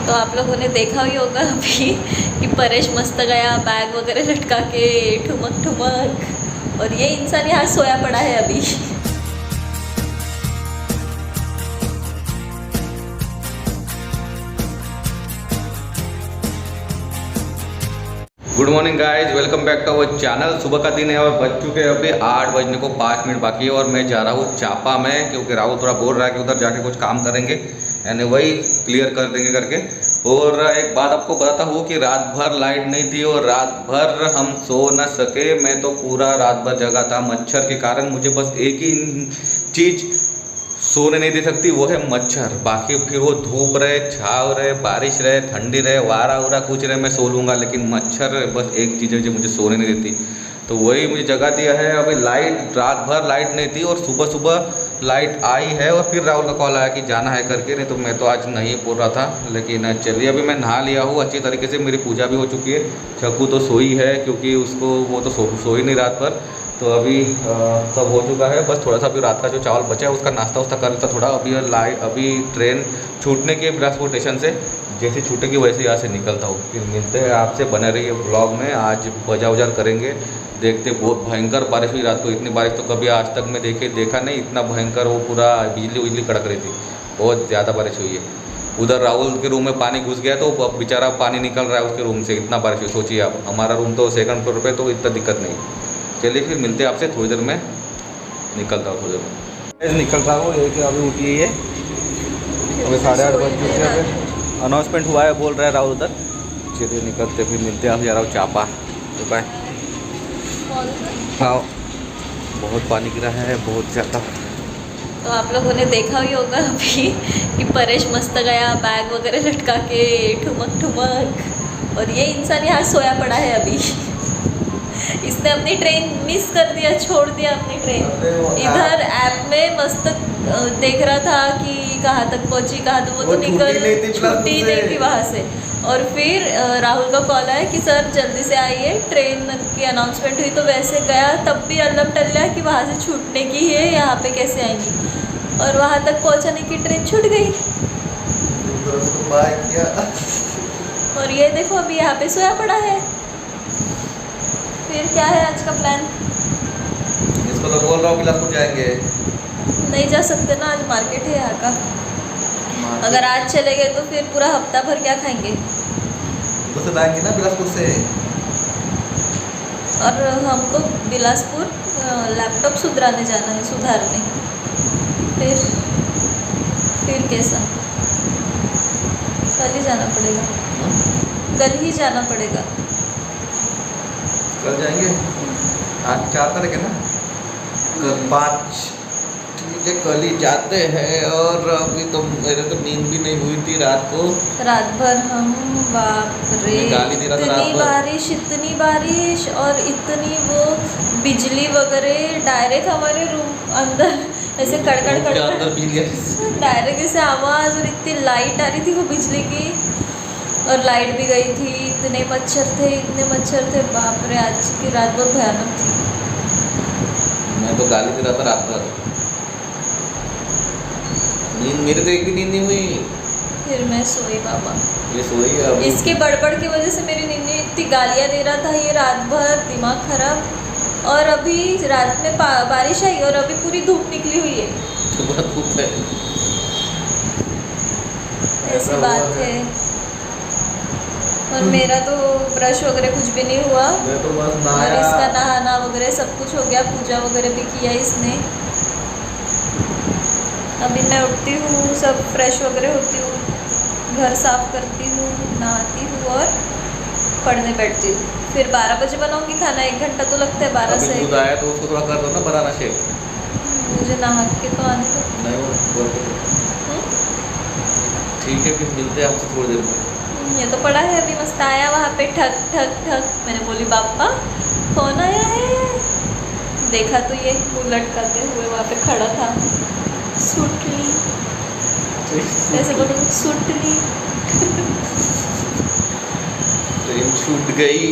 तो आप लोगों ने देखा ही होगा अभी कि परेश मस्त गया बैग वगैरह लटका के ठुमक ठुमक, और ये इंसान यहाँ सोया पड़ा है अभी। Good morning guys, welcome back to our channel. सुबह का दिन है और बज चुके हैं अभी 8 बजने को 5 मिनट बाकी है और मैं जा रहा हूँ चापा में, क्योंकि राहुल थोड़ा बोल रहा है कि उधर जाके कुछ काम करेंगे, यानी वही क्लियर कर देंगे करके। और एक बात आपको बताता हूँ कि रात भर लाइट नहीं थी और रात भर हम सो न सके। मैं तो पूरा रात भर जगा था मच्छर के कारण। मुझे बस एक ही चीज़ सोने नहीं दे सकती, वो है मच्छर। बाकी फिर वो धूप रहे, छाव रहे, बारिश रहे, ठंडी रहे, वारा उरा कुछ रहे, मैं सो लूँगा, लेकिन मच्छर बस एक चीज़ है जो मुझे सोने नहीं देती। तो वही मुझे जगा दिया है। अभी लाइट, रात भर लाइट नहीं थी और सुबह सुबह लाइट आई है और फिर राहुल का कॉल आया कि जाना है करके। नहीं तो मैं तो आज नहीं बोल रहा था, लेकिन चलिए अभी मैं नहा लिया हूँ अच्छी तरीके से। मेरी पूजा भी हो चुकी है। छक्कू तो सोई है क्योंकि उसको वो तो सो ही नहीं रात भर। तो अभी सब हो चुका है। बस थोड़ा सा अभी रात का जो चावल बचा है उसका नाश्ता वास्ता कर लेता थोड़ा। अभी ट्रेन छूटने की बिलासपुर स्टेशन से, जैसे छूटेगी वैसे यहाँ से निकलता हूँ। फिर मिलते हैं आपसे, बने रहिए ब्लॉग में। आज बाजार उजार करेंगे, देखते। बहुत भयंकर बारिश हुई रात को। इतनी बारिश तो कभी आज तक मैं देखा नहीं। इतना भयंकर, वो पूरा बिजली कड़क रही थी। बहुत ज़्यादा बारिश हुई है। उधर राहुल के रूम में पानी घुस गया तो अब बेचारा पानी निकल रहा है उसके रूम से, इतना बारिश हुई। सोचिए आप, हमारा रूम तो 2nd फ्लोर पे, तो इतना दिक्कत नहीं। चलिए फिर मिलते हैं आपसे थोड़ी देर में। निकलता हूँ थोड़ी देर में, निकल रहा हूँ। ये कि अभी उठी है, अभी 8:30 बज चुके हैं। फिर अनाउंसमेंट हुआ है, बोल रहा है राहुल उधर। चलिए निकलते, फिर मिलते हैं। आप जा रहा हूँ चापा। तो बाय। हाँ, बहुत पानी गिरा है, बहुत ज़्यादा। तो आप लोगों ने देखा ही होगा अभी कि परेश मस्त गया बैग वगैरह लटका के ठुमक ठुमक, और ये इंसान यहाँ सोया पड़ा है अभी। इसने अपनी ट्रेन मिस कर दिया, छोड़ दिया अपनी ट्रेन। इधर ऐप में मस्त देख रहा था कि कहाँ तक पहुँची, कहाँ तो वो तो छुट्टी नहीं थी वहाँ से। और फिर राहुल का कॉल आया कि सर जल्दी से आइए, ट्रेन की अनाउंसमेंट हुई। तो वैसे गया, तब भी अल्लम टल्ला कि वहाँ से छूटने की है, यहाँ पे कैसे आएंगी। और वहाँ तक पहुँचाने की ट्रेन छूट गई। और ये देखो अभी यहाँ पे सोया पड़ा है। फिर क्या है आज का प्लान? इसको तो बोल रहा हूँ बिलासपुर जाएंगे। नहीं जा सकते ना, आज मार्केट है यहाँ का। अगर आज चले गए तो फिर पूरा हफ्ता भर क्या खाएंगे? तो से लाएंगे ना बिलासपुर से। और हमको बिलासपुर लैपटॉप सुधराने जाना है, सुधारने। फिर कैसा? कल ही जाना पड़ेगा। कल ही जाना पड़ेगा। कल जाएंगे। आज 4 तारीख है ना, कल 5। ठीक है, कल ही जाते हैं। और अभी तो मेरे तो नींद भी नहीं हुई थी रात को। रात भर हम, बाप रे, इतनी बारिश और इतनी वो बिजली वगैरह डायरेक्ट हमारे रूम अंदर ऐसे कड़कड़ डायरेक्ट ऐसे आवाज़, और इतनी लाइट आ रही थी वो बिजली की, और लाइट भी गई थी। इतने मच्छर थे, बाप रे। आज की रात बहुत भयानक थी। मैं तो गाली दे रहा था रात भर। नींद, मेरे तो एक भी नींद नहीं हुई। फिर मैं सोई बाबा। ये सोई है अभी। इसके बड़बड़ की वजह से मेरी नींद नहीं, इतनी गालियाँ दे रहा था ये रात भर, दिमाग खराब। और अभी रात में बारिश आई और अभी पूरी धूप निकली हुई है। तो बहुत धूप है, ऐसी बात है। और मेरा तो ब्रश वगैरह कुछ भी नहीं हुआ। मैं तो बस नहाया। और इसका नहाना वगैरह सब कुछ हो गया, पूजा वगैरह भी किया इसने। अभी मैं उठती हूँ, सब फ्रेश वगैरह होती हूँ, घर साफ करती हूँ, नहाती हूँ और पढ़ने बैठती हूँ। फिर 12 बजे बनाऊँगी खाना। 1 घंटा तो लगता है 12 से। दूध आया तो उसको थोड़ा कर दो ना, बनाना शेक। मुझे नहा के तो आने दो। नहीं वो ठीक है, फिर मिलते हैं आपसे थोड़ी देर में। ये तो पड़ा है अभी मस्त। आया वहाँ पे ठक ठक ठक। मैंने बोली बापा कौन आया है? देखा तो ये मुँह लटकाते हुए वहाँ पे खड़ा था। सुटली, ऐसे बोलो, सुटली। ट्रेन छूट गई।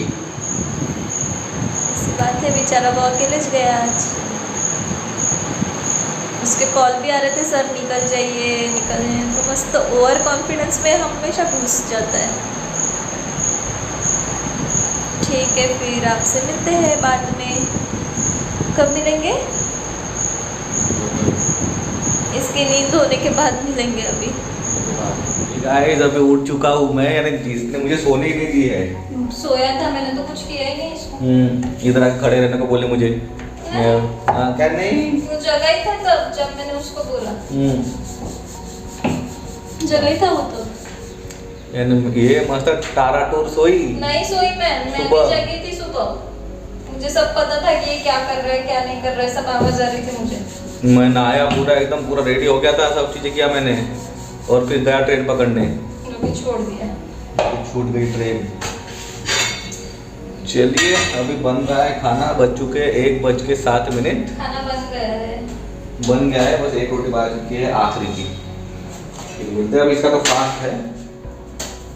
ऐसी बात है, बेचारा वो अकेले गया आज। उसके कॉल भी आ रहे थे, सर निकल जाइए निकल जाइए, तो मस्त ओवर कॉन्फिडेंस में हमेशा घुस जाता है। ठीक है, फिर आपसे मिलते हैं बाद में। कब मिलेंगे? इसकी नींद होने के बाद मिलेंगे। अभी गाइस अभी उठ चुका हूँ मैं, यानी जिसने मुझे सोने ही नहीं दी है। सोया था मैंने तो कुछ किया ही नहीं इसको। इधर आके खड़े रहने को बोले मुझे। क्या नहीं वो जगह ही था तब जब मैंने उसको बोला। जगह ही था वो तो। ये मस्त तारा टूर सोई नहीं सोई मैं भी जगी थी सुबह। मुझे सब पता था कि ये क्या कर रहा है क्या नहीं कर रहा है, सब आवाज आ रही थी मुझे। मैं नहाया पूरा एकदम पूरा रेडी हो गया था, सब चीजें किया मैंने और फिर गया ट्रेन पकड़ने। अभी छोड़ दिया, छूट गई ट्रेन। चलिए अभी बन रहा है खाना, बज चुके 1:07। खाना बन गया है, बन गया है, बस एक रोटी बाकी है आखिरी की। मिलते हैं, अब इसका तो फास्ट है।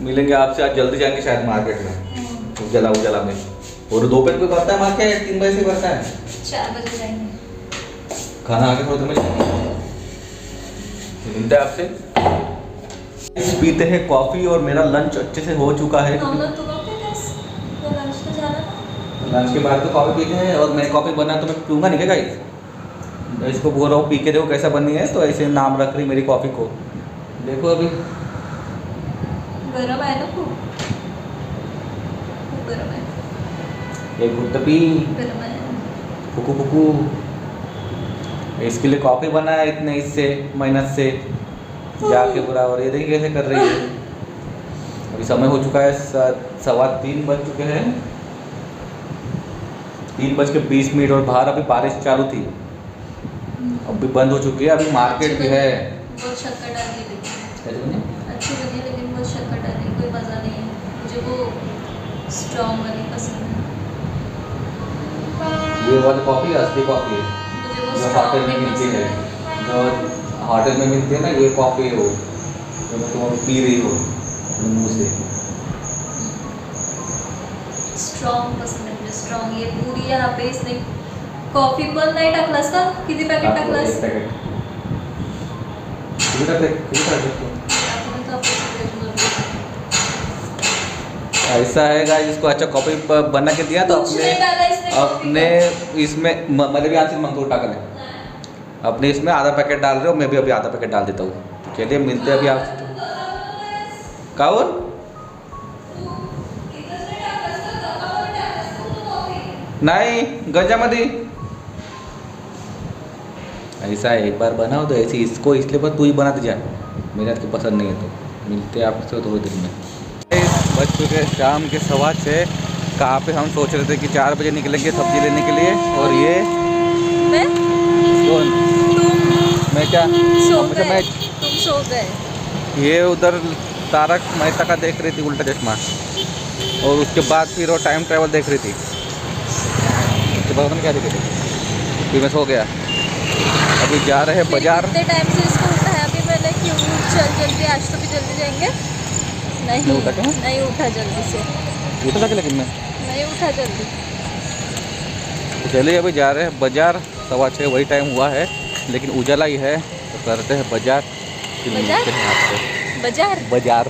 मिलेंगे आपसे आज, जल्दी जाएंगे शायद मार्केट में उजाला में। और दोपहर को करता है मार्केट 3 बजे से करता है, 4 बजे जाएंगे। खाना आके थोड़ा देर में मिलते हैं आपसे। पीते हैं कॉफी और मेरा लंच अच्छे से हो चुका है। हम लोग तो लंच पे जाना था। लंच के बाद तो कॉफी पीते हैं और मैं कॉफी बना तो मैं पीऊँगा नहीं क्या गाइस। इसको बोल रहा हूँ पी के देखो कैसा बनी है, तो ऐसे नाम रख रही मेरी कॉफ़ी को। देखो अभी गरम है ना, खूब गरम है। एक घुट पी गरम है। फुकू इसके लिए कॉफ़ी बना है इतने इससे मेहनत से जाके पूरा। और ये देखिए कैसे कर रही है। अभी समय हो चुका है 3:15 बज चुके हैं, 3:20 और बाहर अभी बारिश चालू थी, अभी बंद हो चुकी है। अभी मार्केट भी है। बहुत शक्कर डाली लेकिन अच्छी बनी, लेकिन बहुत शक्कर डाली, कोई मज़ा नहीं है। मुझे वो स्ट्रॉन्ग वाली पसंद है। ये वाली कॉफ़ी असली कॉफ़ी है जो होटल में मिलती है, जो होटल में मिलती है ना, ये कॉफ़ी हो जो तुम पी रही हो अपने मुँह से। स्ट्रॉन्ग पसंद है मुझे, स्ट्रॉन्ग। ये पूरी यहाँ पे इसने कॉफी पण नाही टाकलास का? किती पॅकेट टाकलास? एक पैकेट ऐसा है गाइस, इसको अच्छा कॉफी बना के दिया तो अपने इसमें मैंने भी आज मंगूर टाका है अपने इसमें आधा पैकेट डाल रहे हो, मैं भी अभी आधा पैकेट डाल देता हूँ। चलिए मिलते हैं अभी आप। काउन नहीं गजामध्ये ऐसा है, एक बार बनाओ तो ऐसे इसको इसलिए पर तू ही बनाते जा, मेरा की पसंद नहीं है। तो मिलते हैं आपसे थोड़ी देर में। बज चुके शाम के 6:15। कहाँ पे हम सोच रहे थे कि 4 बजे निकलेंगे सब्जी लेने के लिए, और ये मैं क्या मैं तुम सो गए। ये उधर तारक मेहता का देख रही थी उल्टा चश्मा, और उसके बाद फिर वो टाइम ट्रैवल देख रही थी। उसके बाद मैंने क्या देख रही थी, फिर मैं सो गया। अभी जा रहे हैं बाजार। कितने टाइम से इसको उठाया अभी मैंने, क्यों चल जल्दी, आज तो भी जल्दी जाएंगे। नहीं उठा जल्दी से, उठा था लेकिन मैं नहीं उठा जल्दी। तो चलिए अभी जा रहे हैं बाजार, 6:15 वही टाइम हुआ है, लेकिन उजाला ही है तो करते हैं बाजार। बाजार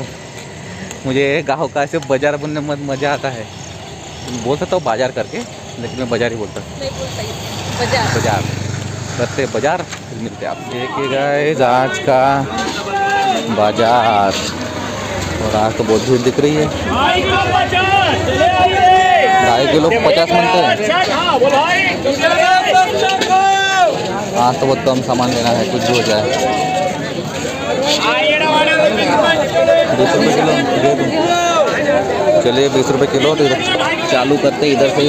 मुझे गाँव का ऐसे बाजार बोलने में मज़ा आता है। बोल सकता हूँ बाजार करके, लेकिन मैं बाजार ही बोलता हूँ। बाजार करते बाजार, फिर मिलते हैं आप। देखिएगा आज का बाजार, और आज तो बहुत भीड़ दिख रही है। 2.5 किलो 50 मनते हैं। आज तो बहुत कम सामान लेना है, कुछ भी हो जाए। 20 रुपये किलो दे दूँ। चलिए 20 रुपये किलो, तो चालू करते इधर से ही,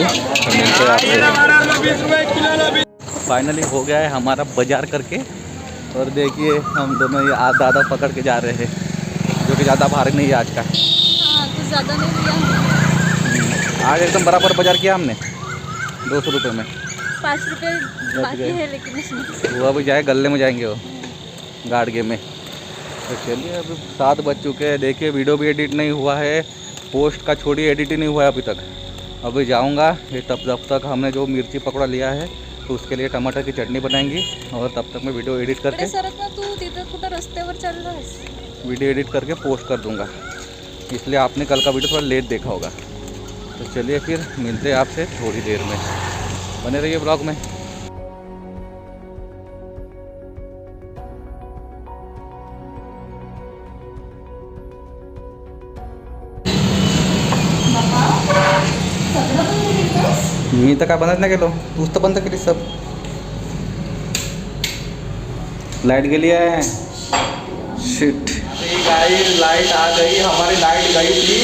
मिलते हैं आपसे। फाइनली हो गया है हमारा बाजार करके, और देखिए हम दोनों ये आधा पकड़ के जा रहे हैं, जो कि ज़्यादा भारी नहीं है आज का। हाँ, तो ज़्यादा नहीं लिया आज एकदम बराबर बाजार किया हमने 200 रुपये में। 5 रुपये बाकी है, लेकिन इसमें वो अभी जाए गले में जाएंगे वो गाड़गे में। तो चलिए अभी 7 बज चुके हैं। देखिए वीडियो भी एडिट नहीं हुआ है, पोस्ट का छोड़िए एडिट ही नहीं हुआ है अभी तक। अभी जाऊंगा ये, तब तक हमने जो मिर्ची पकौड़ा लिया है तो उसके लिए टमाटर की चटनी बनाएंगी और तब तक मैं वीडियो एडिट करके तू तिथं कुठं रस्त्यावर चाललास? वीडियो एडिट करके पोस्ट कर दूंगा, इसलिए आपने कल का वीडियो थोड़ा लेट देखा होगा। तो चलिए फिर मिलते हैं आपसे थोड़ी देर में, बने रहिए ब्लॉग में। मी तर काय बनत नाही गेलो, तूच तर बंद केली सब। लाइट गेली है, शिट। गाइस लाइट आ गई, हमारी लाइट गई थी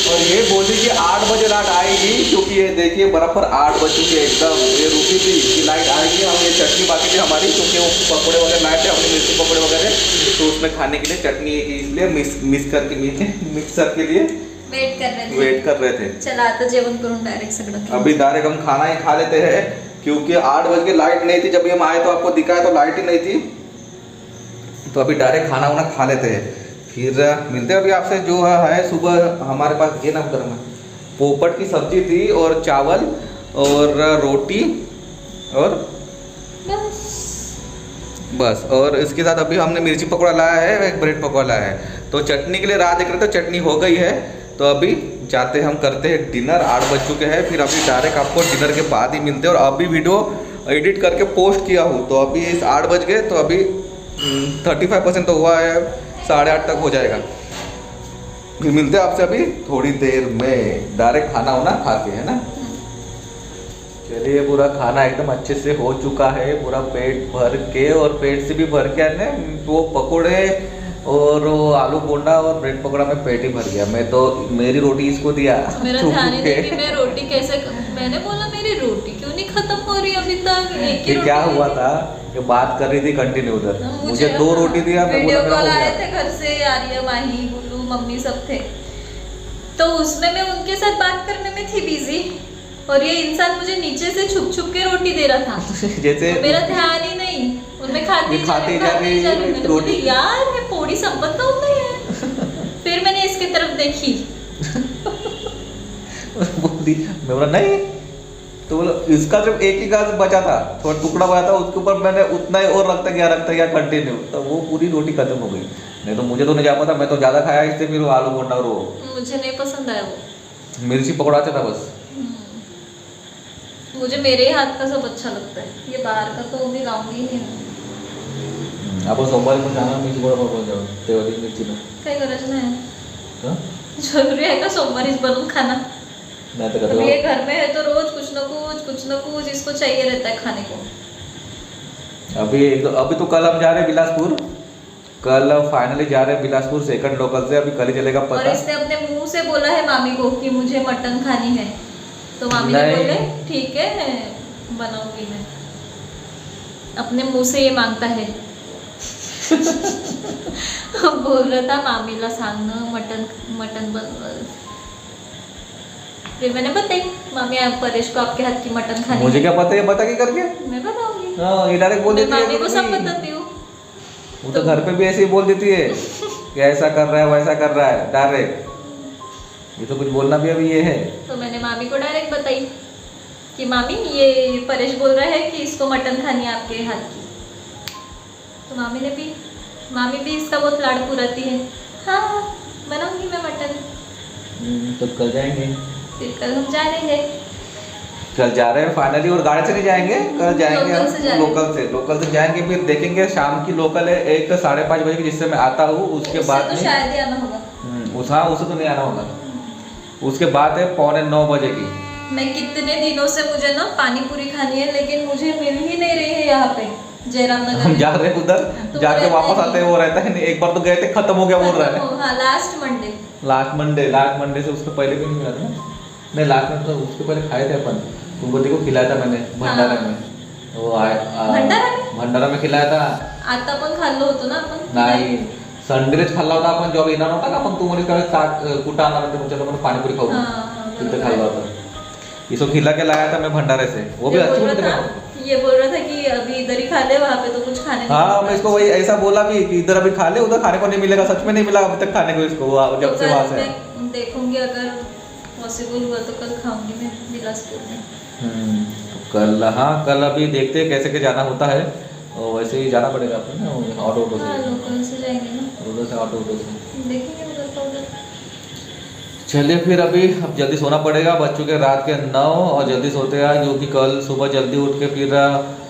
और ये बोली कि 8 बजे लाइट आएगी, क्योंकि ये देखिए बराबर 8 बज चुके एकदम। ये रुकी थी कि लाइट आएगी, हम ये चटनी बाकी थी हमारी, क्योंकि वो पकौड़े वगैरह लाए थे हमने, मिर्ची पकौड़े वगैरह, तो उसमें खाने के लिए चटनी इसलिए मिक्सर के लिए वेट कर रहे थे। चला आता जेवण करून डायरेक्ट सगळं। अभी डायरेक्ट हम खाना ही खा लेते हैं, क्योंकि 8 बज के लाइट नहीं थी, जब हम आए तो आपको दिखाया तो लाइट ही नहीं थी, तो अभी डायरेक्ट खाना वाना खा लेते हैं, फिर मिलते हैं अभी आपसे। जो है सुबह हमारे पास ये ना करना, पोपट की सब्जी थी और चावल और रोटी और बस, और इसके साथ अभी हमने मिर्ची पकौड़ा लाया है, एक ब्रेड पकौड़ा लाया है। तो चटनी के लिए राह देख रहे थे, चटनी हो गई है, तो अभी जाते हम करते हैं डिनर। 8 बज चुके हैं, फिर अभी डायरेक्ट आपको डिनर के बाद ही मिलते हैं। और अभी वीडियो एडिट करके पोस्ट किया हूँ, तो अभी इस 8 बज गए, तो अभी 35% तो हुआ है, 8:30 तक हो जाएगा। फिर मिलते हैं आपसे अभी थोड़ी देर में, डायरेक्ट खाना होना खा के, है ना। चलिए पूरा खाना एकदम अच्छे से हो चुका है, पूरा पेट भर के, और पेट से भी भर के है, वो पकोड़े और वो आलू बोंडा और ब्रेड पकौड़ा में पेट ही भर गया। मैं तो मेरी रोटी इसको दिया, मेरा ध्यान ही नहीं कि मैं रोटी कैसे, मैंने बोला मेरी रोटी क्यों नहीं खत्म हो रही अभी तक। एक ही क्या हुआ था कि बात कर रही थी कंटिन्यू उधर, मुझे 2 रोटी दिया, मैं वीडियो बोला कॉल आए थे घर से, आर्य, माही, गुल्लू, मम्मी सब थे, तो उसमें मैं उनके साथ बात करने में थी बिजी, और ये इंसान मुझे नीचे से छुप छुप के रोटी दे रहा था जैसे तो मेरा ध्यान ही नहीं, उनमें खाती जा रही रोटी, यार मैं पोड़ी संपत तो नहीं है। फिर मैंने इसकी तरफ देखी बोली, मैं बोला नहीं, तो बोला इसका सिर्फ एक ही गाज बचा था, थोड़ा टुकड़ा बचा था, उसके ऊपर मैंने उतना ही और रखता गया कंटिन्यू, तो वो पूरी रोटी खत्म हो गई। नहीं तो मुझे तो नहीं जा पाता, मैं तो ज़्यादा खाया इससे, फिर वो आलू बोंडा और वो मुझे नहीं पसंद आया, वो मिर्ची पकौड़ा था बस। मुझे मेरे ही हाथ का सब अच्छा लगता है, ये बाहर का तो मैं लाऊंगी ही नहीं। आपण सोमवारी पण जाणार मिर्ची पकौड़ा बनवून जाऊ, तेवढी मिर्ची ना काही गरज नाही, हां जरूरी है का सोमवारीच बनवून खाना? नहीं तो अभी ये घर में है तो रोज कुछ न कुछ इसको चाहिए रहता है खाने को। अभी तो कल हम जा रहे हैं बिलासपुर, कल फाइनली जा रहे हैं बिलासपुर सेकंड लोकल से, अभी कल ही चलेगा पता। और इसने अपने मुंह से बोला है मामी को कि मुझे मटन खानी है, तो मामी ने बोले ठीक है बनाऊंगी मैं, अपने मुंह से ये मांगता है बोल रहा था मामीला सांग ना मटन बनवा। फिर मैंने बताई मामी परेश को आपके हाथ की मटन खानी। मुझे क्या पता, ये बता के करके मैं बताऊंगी। हाँ, ये डायरेक्ट बोल देती है, मामी को सब बताती हूँ। वो तो घर पे भी ऐसे ही बोल देती है कि ऐसा कर रहा है वैसा कर रहा है डायरेक्ट, ये तो कुछ बोलना भी अभी ये है। तो मैंने मामी को डायरेक्ट बताई कि मामी ये परेश बोल रहा है कि इसको मटन खानी है आपके हाथ की, तो मामी भी इसका बहुत लाड़ पुराती है। हाँ बनाऊंगी मैं मटन। तो कल जाएंगे, फिर कल हम जा रहे हैं, कल जा रहे हैं फाइनली, और गाड़ी से नहीं जाएंगे, कल जाएंगे लोकल से जाएंगे, फिर देखेंगे शाम की लोकल है 1 से 5:30 बजे की, जिससे मैं आता हूँ, उसके बाद तो शायद ही आना होगा। उसे तो नहीं आना होगा, उसके बाद है 8:45 बजे की। मैं कितने दिनों से मुझे ना पानी पूरी खानी है, लेकिन मुझे मिल ही नहीं रही है यहाँ पे जयराम नगर। हम जा रहे हैं उधर, तो जाके वापस आते हैं, वो रहता है नहीं, एक बार तो गए थे खत्म हो गया बोल रहा है। हाँ लास्ट मंडे से, उसके पहले भी नहीं मिला था ना, नहीं लास्ट में तो उसके पहले खाए थे अपन, तुमको देखो खिलाया था मैंने भंडारा में, वो भंडारा में खिलाया था। आता पण खाल्लो होतो ना आपण? नाही संडेलाच खाल्ला होता आपण, जॉब येणार होता का, पण तू म्हणे कुठं आणणार होते, तुमच्या लोकांना पाणीपुरी खाऊ तिथे खाल्ला होता, इसको खिला के लाया था मैं भंडारे से, वो भी अच्छी होती है। ये बोल रहा था कि अभी इधर ही खा ले, वहाँ पे तो कुछ खाने नहीं। हाँ मैं इसको वही ऐसा बोला भी कि इधर अभी खा ले, उधर खाने को नहीं मिलेगा, सच में नहीं मिला अभी तक खाने को इसको, जब से वहाँ से। देखूंगी अगर पॉसिबल हुआ तो कल खाऊंगी मैं बिलासपुर में। तो कल, हाँ कल अभी देखते हैं कैसे के जाना होता है, और वैसे ही जाना पड़ेगा अपन ना ऑटो से। हाँ लोकल से जाएंगे ना, उधर से ऑटो से देखेंगे उधर का उधर। चलिए फिर अभी अब जल्दी सोना पड़ेगा, बज चुके रात के 9 और जल्दी सोते हैं क्योंकि कल सुबह जल्दी उठ के फिर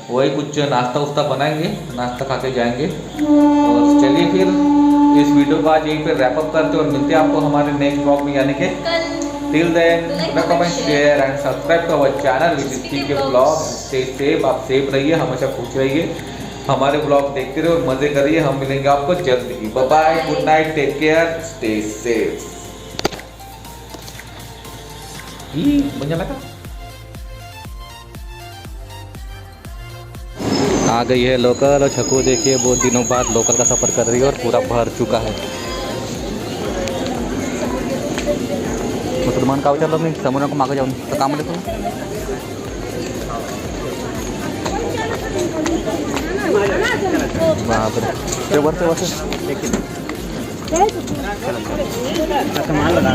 वही कुछ नाश्ता उस्ता बनाएंगे, नाश्ता खा के जाएंगे। और चलिए फिर इस वीडियो को आज यहीं पे रैप अप करते हैं और मिलते हैं आपको हमारे नेक्स्ट ब्लॉग में, यानी कि till then comment share and subscribe to our channel visit के ब्लॉग। स्टे सेफ, आप सेफ रहिए, हमेशा खुश रहिए, हमारे ब्लॉग देखते रहिए और मजे करिए। हम मिलेंगे आपको जल्दी ही। Bye bye, good night, take care, stay safe. बढ़िया लगा। आ गई है लोकल, और छकू देखिए बहुत दिनों बाद लोकल का सफ़र कर रही है और पूरा भर चुका है। मुसलमान का विचार मी समोर नको मागे जाऊन तर काम देतो बापरे ते वरचे वरचे मान लगा